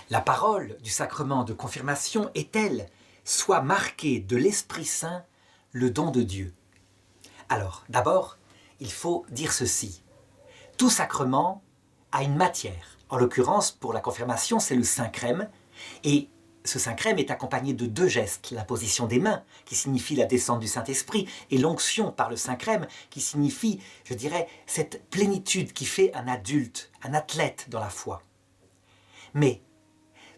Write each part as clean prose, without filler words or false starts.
La parole du sacrement de confirmation est-elle soit marquée de l'Esprit Saint, le don de Dieu? Alors, d'abord, il faut dire ceci. Tout sacrement a une matière. En l'occurrence, pour la confirmation, c'est le Saint-Crème. Et ce Saint-Crème est accompagné de deux gestes. L'imposition des mains, qui signifie la descente du Saint-Esprit, et l'onction par le Saint-Crème, qui signifie, je dirais, cette plénitude qui fait un adulte, un athlète dans la foi. Mais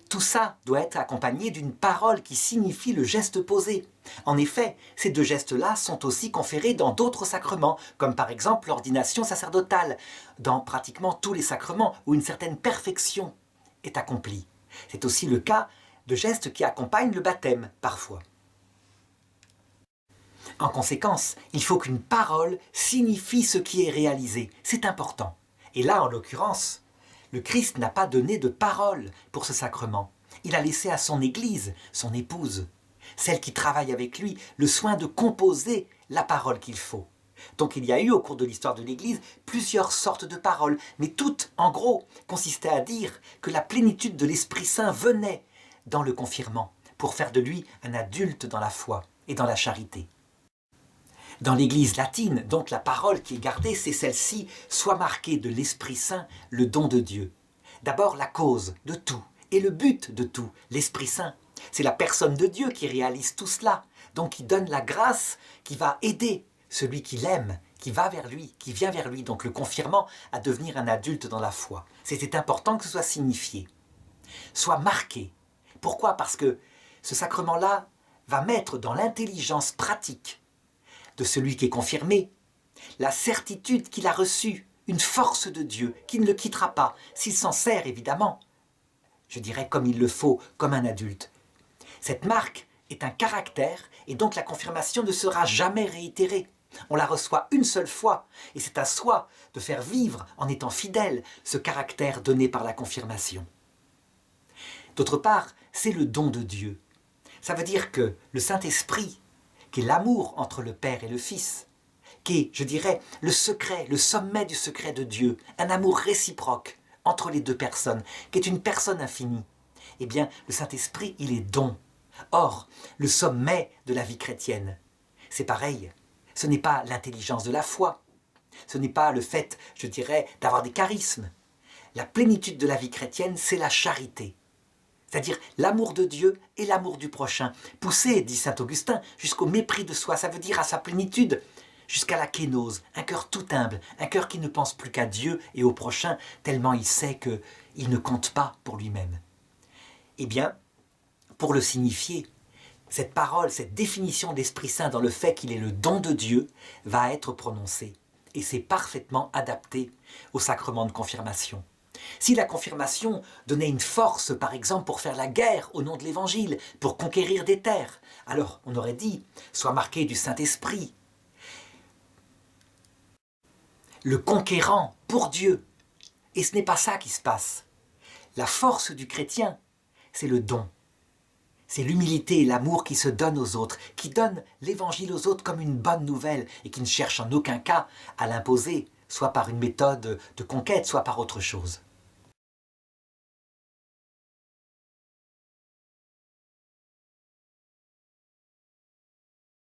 tout ça doit être accompagné d'une parole qui signifie le geste posé. En effet, ces deux gestes-là sont aussi conférés dans d'autres sacrements, comme par exemple l'ordination sacerdotale, dans pratiquement tous les sacrements où une certaine perfection est accomplie. C'est aussi le cas de gestes qui accompagnent le baptême, parfois. En conséquence, il faut qu'une parole signifie ce qui est réalisé. C'est important. Et là, en l'occurrence, le Christ n'a pas donné de parole pour ce sacrement. Il a laissé à son Église, son épouse, celle qui travaille avec lui, le soin de composer la parole qu'il faut. Donc il y a eu au cours de l'histoire de l'Église plusieurs sortes de paroles, mais toutes, en gros, consistaient à dire que la plénitude de l'Esprit Saint venait dans le confirmant, pour faire de lui un adulte dans la foi et dans la charité. Dans l'Église latine, donc la parole qui est gardée, c'est celle-ci, soit marquée de l'Esprit Saint, le don de Dieu. D'abord la cause de tout, et le but de tout, l'Esprit Saint. C'est la personne de Dieu qui réalise tout cela, donc qui donne la grâce qui va aider celui qui l'aime, qui va vers lui, qui vient vers lui, donc le confirmant à devenir un adulte dans la foi. C'est important que ce soit signifié, soit marqué. Pourquoi? Parce que ce sacrement-là va mettre dans l'intelligence pratique de celui qui est confirmé, la certitude qu'il a reçue, une force de Dieu qui ne le quittera pas, s'il s'en sert évidemment, je dirais comme il le faut, comme un adulte. Cette marque est un caractère et donc la confirmation ne sera jamais réitérée. On la reçoit une seule fois et c'est à soi de faire vivre en étant fidèle ce caractère donné par la confirmation. D'autre part, c'est le don de Dieu. Ça veut dire que le Saint-Esprit, qui est l'amour entre le Père et le Fils, qui est, je dirais, le secret, le sommet du secret de Dieu, un amour réciproque entre les deux personnes, qui est une personne infinie. Eh bien, le Saint-Esprit, il est don. Or, le sommet de la vie chrétienne, c'est pareil. Ce n'est pas l'intelligence de la foi. Ce n'est pas le fait, je dirais, d'avoir des charismes. La plénitude de la vie chrétienne, c'est la charité. C'est-à-dire l'amour de Dieu et l'amour du prochain. Poussé, dit saint Augustin, jusqu'au mépris de soi, ça veut dire à sa plénitude, jusqu'à la kénose, un cœur tout humble, un cœur qui ne pense plus qu'à Dieu et au prochain, tellement il sait qu'il ne compte pas pour lui-même. Eh bien, pour le signifier, cette parole, cette définition de l'Esprit Saint dans le fait qu'il est le don de Dieu, va être prononcée. Et c'est parfaitement adapté au sacrement de confirmation. Si la confirmation donnait une force, par exemple, pour faire la guerre au nom de l'Évangile, pour conquérir des terres, alors on aurait dit, soit marqué du Saint-Esprit, le conquérant pour Dieu. Et ce n'est pas ça qui se passe. La force du chrétien, c'est le don. C'est l'humilité et l'amour qui se donnent aux autres, qui donnent l'Évangile aux autres comme une bonne nouvelle et qui ne cherche en aucun cas à l'imposer, soit par une méthode de conquête, soit par autre chose.